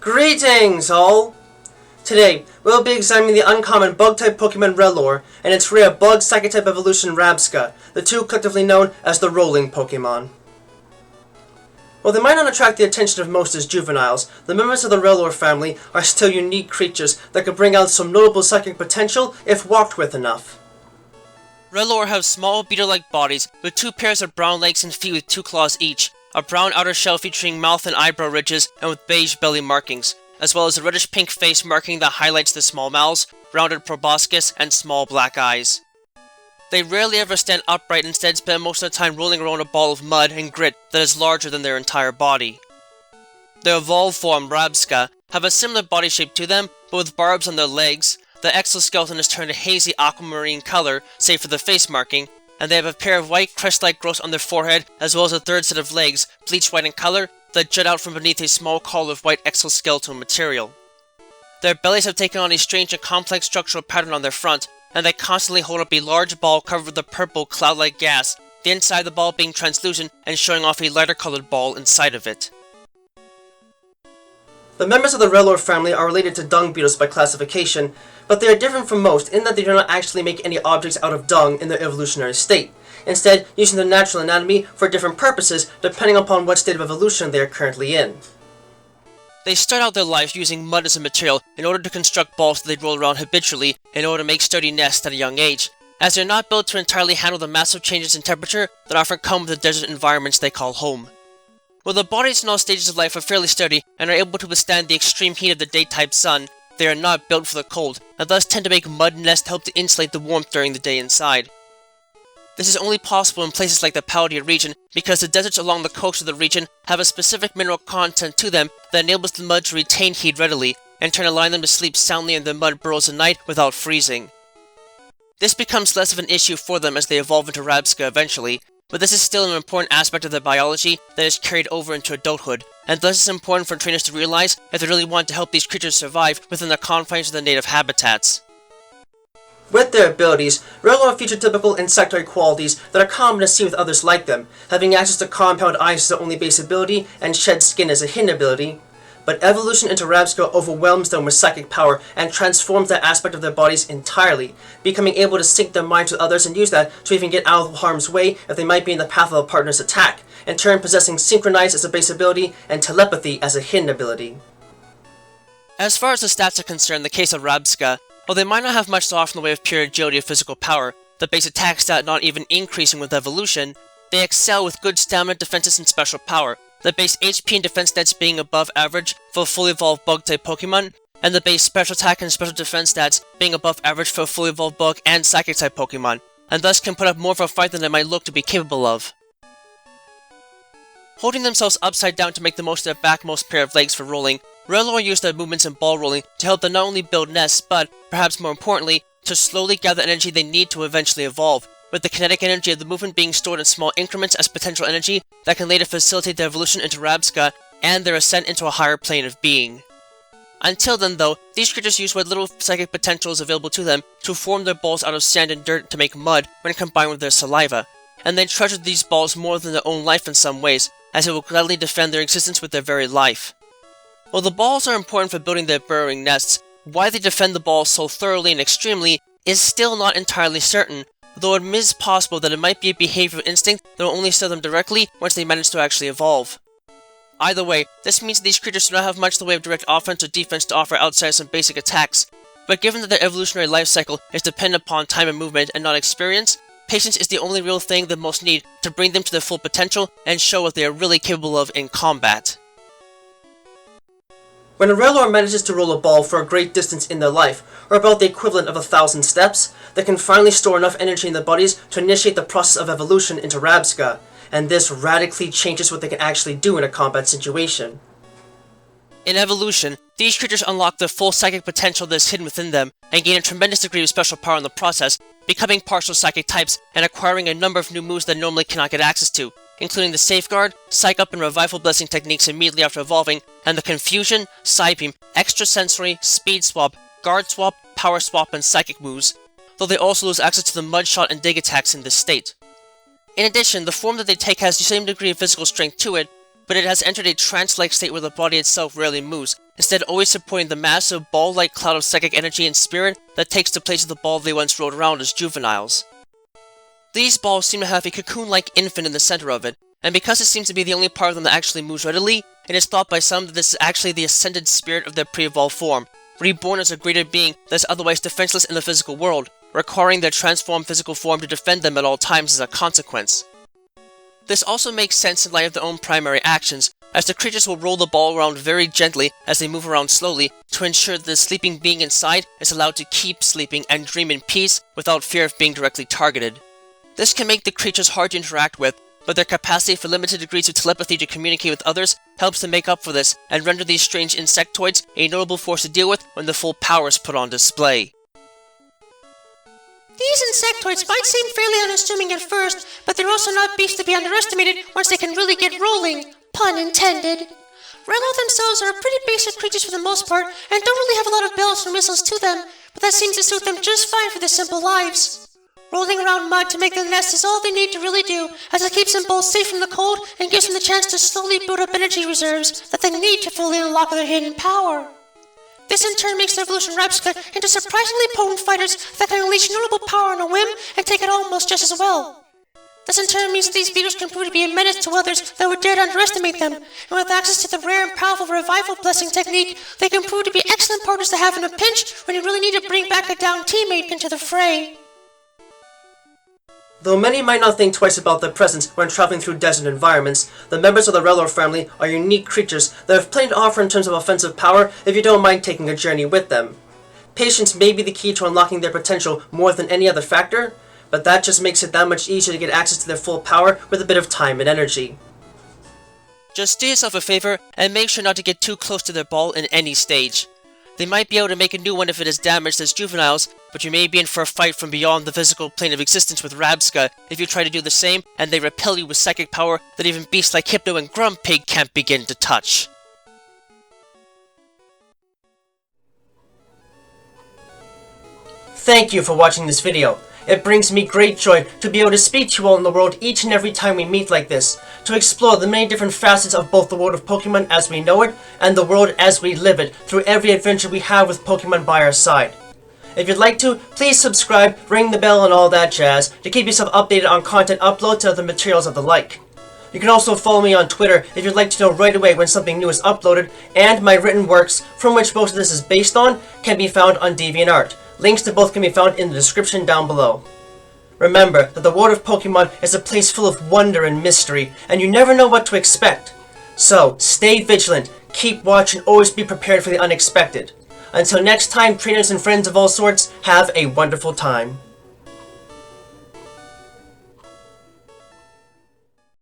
Greetings, all! Today, we'll be examining the uncommon bug-type Pokemon Rellor and its rare bug psychic-type evolution Rabsca, the two collectively known as the Rolling Pokémon. While they might not attract the attention of most as juveniles, the members of the Rellor family are still unique creatures that could bring out some notable psychic potential if walked with enough. Rellor have small beetle-like bodies with two pairs of brown legs and feet with two claws each, a brown outer shell featuring mouth and eyebrow ridges and with beige belly markings, as well as a reddish-pink face marking that highlights the small mouths, rounded proboscis, and small black eyes. They rarely ever stand upright, instead spend most of the time rolling around a ball of mud and grit that is larger than their entire body. The evolved form, Rabsca, have a similar body shape to them, but with barbs on their legs. The exoskeleton is turned a hazy aquamarine color, save for the face marking, and they have a pair of white crest-like growths on their forehead, as well as a third set of legs, bleach white in color, that jut out from beneath a small collar of white exoskeletal material. Their bellies have taken on a strange and complex structural pattern on their front, and they constantly hold up a large ball covered with a purple cloud-like gas, the inside of the ball being translucent and showing off a lighter-colored ball inside of it. The members of the Rellor family are related to dung beetles by classification, but they are different from most in that they do not actually make any objects out of dung in their evolutionary state, instead using their natural anatomy for different purposes depending upon what state of evolution they are currently in. They start out their life using mud as a material in order to construct balls that they roll around habitually in order to make sturdy nests at a young age, as they are not built to entirely handle the massive changes in temperature that often come with the desert environments they call home. While the bodies in all stages of life are fairly sturdy and are able to withstand the extreme heat of the day-type sun, they are not built for the cold, and thus tend to make mud nests to help to insulate the warmth during the day inside. This is only possible in places like the Paldea region because the deserts along the coast of the region have a specific mineral content to them that enables the mud to retain heat readily, in turn allowing them to sleep soundly in their mud burrows at night without freezing. This becomes less of an issue for them as they evolve into Rabsca eventually, but this is still an important aspect of their biology that is carried over into adulthood, and thus it's important for trainers to realize if they really want to help these creatures survive within the confines of their native habitats. With their abilities, Rellor feature typical insectoid qualities that are common to see with others like them, having access to compound eyes as their only base ability and shed skin as a hidden ability. But evolution into Rabsca overwhelms them with psychic power and transforms that aspect of their bodies entirely, becoming able to sync their minds with others and use that to even get out of harm's way if they might be in the path of a partner's attack, in turn possessing Synchronize as a base ability and Telepathy as a hidden ability. As far as the stats are concerned, in the case of Rabsca, while they might not have much to offer in the way of pure agility or physical power, the base attack stat not even increasing with evolution, they excel with good stamina, defenses, and special power, the base HP and defense stats being above average for fully evolved bug-type Pokemon, and the base special attack and special defense stats being above average for fully evolved bug and psychic-type Pokemon, and thus can put up more of a fight than they might look to be capable of. Holding themselves upside down to make the most of their backmost pair of legs for rolling, Rellor use their movements in ball rolling to help them not only build nests, but, perhaps more importantly, to slowly gather energy they need to eventually evolve, with the kinetic energy of the movement being stored in small increments as potential energy that can later facilitate their evolution into Rabsca and their ascent into a higher plane of being. Until then though, these creatures use what little psychic potential is available to them to form their balls out of sand and dirt to make mud when combined with their saliva, and they treasure these balls more than their own life in some ways, as it will gladly defend their existence with their very life. While the balls are important for building their burrowing nests, why they defend the balls so thoroughly and extremely is still not entirely certain, though it is possible that it might be a behavioral instinct that will only serve them directly once they manage to actually evolve. Either way, this means that these creatures do not have much in the way of direct offense or defense to offer outside of some basic attacks, but given that their evolutionary life cycle is dependent upon time and movement and not experience, patience is the only real thing they most need to bring them to their full potential and show what they are really capable of in combat. When a Rellor manages to roll a ball for a great distance in their life, or about the equivalent of 1,000 steps, they can finally store enough energy in their bodies to initiate the process of evolution into Rabsca, and this radically changes what they can actually do in a combat situation. In evolution, these creatures unlock the full psychic potential that is hidden within them, and gain a tremendous degree of special power in the process, becoming partial psychic types and acquiring a number of new moves that normally cannot get access to, including the Safeguard, Psych Up and Revival Blessing techniques immediately after evolving, and the Confusion, Psybeam, Extrasensory, Speed Swap, Guard Swap, Power Swap, and Psychic moves, though they also lose access to the Mud Shot and Dig attacks in this state. In addition, the form that they take has the same degree of physical strength to it, but it has entered a trance-like state where the body itself rarely moves, instead always supporting the massive ball-like cloud of psychic energy and spirit that takes the place of the ball they once rode around as juveniles. These balls seem to have a cocoon-like infant in the center of it, and because it seems to be the only part of them that actually moves readily, it is thought by some that this is actually the ascended spirit of their pre-evolved form, reborn as a greater being that is otherwise defenseless in the physical world, requiring their transformed physical form to defend them at all times as a consequence. This also makes sense in light of their own primary actions, as the creatures will roll the ball around very gently as they move around slowly to ensure that the sleeping being inside is allowed to keep sleeping and dream in peace without fear of being directly targeted. This can make the creatures hard to interact with, but their capacity for limited degrees of telepathy to communicate with others helps to make up for this and render these strange insectoids a notable force to deal with when the full power is put on display. These insectoids might seem fairly unassuming at first, but they're also not beasts to be underestimated once they can really get rolling. Pun intended. Rellor themselves are pretty basic creatures for the most part, and don't really have a lot of bells or whistles to them, but that seems to suit them just fine for their simple lives. Rolling around mud to make their nest is all they need to really do, as it keeps them both safe from the cold and gives them the chance to slowly build up energy reserves that they need to fully unlock their hidden power. This in turn makes the Rellor and Rabsca into surprisingly potent fighters that can unleash notable power on a whim and take it almost just as well. This in turn means that these beetles can prove to be a menace to others that would dare to underestimate them, and with access to the rare and powerful revival blessing technique, they can prove to be excellent partners to have in a pinch when you really need to bring back a downed teammate into the fray. Though many might not think twice about their presence when traveling through desert environments, the members of the Rellor family are unique creatures that have plenty to offer in terms of offensive power if you don't mind taking a journey with them. Patience may be the key to unlocking their potential more than any other factor, but that just makes it that much easier to get access to their full power with a bit of time and energy. Just do yourself a favor and make sure not to get too close to their ball in any stage. They might be able to make a new one if it is damaged as juveniles, but you may be in for a fight from beyond the physical plane of existence with Rabsca if you try to do the same and they repel you with psychic power that even beasts like Hypno and Grumpig can't begin to touch. Thank you for watching this video. It brings me great joy to be able to speak to you all in the world each and every time we meet like this, to explore the many different facets of both the world of Pokemon as we know it, and the world as we live it, through every adventure we have with Pokemon by our side. If you'd like to, please subscribe, ring the bell and all that jazz, to keep yourself updated on content uploads and other materials of the like. You can also follow me on Twitter if you'd like to know right away when something new is uploaded, and my written works, from which most of this is based on, can be found on DeviantArt. Links to both can be found in the description down below. Remember that the world of Pokemon is a place full of wonder and mystery, and you never know what to expect. So, stay vigilant, keep watch, and always be prepared for the unexpected. Until next time, trainers and friends of all sorts, have a wonderful time.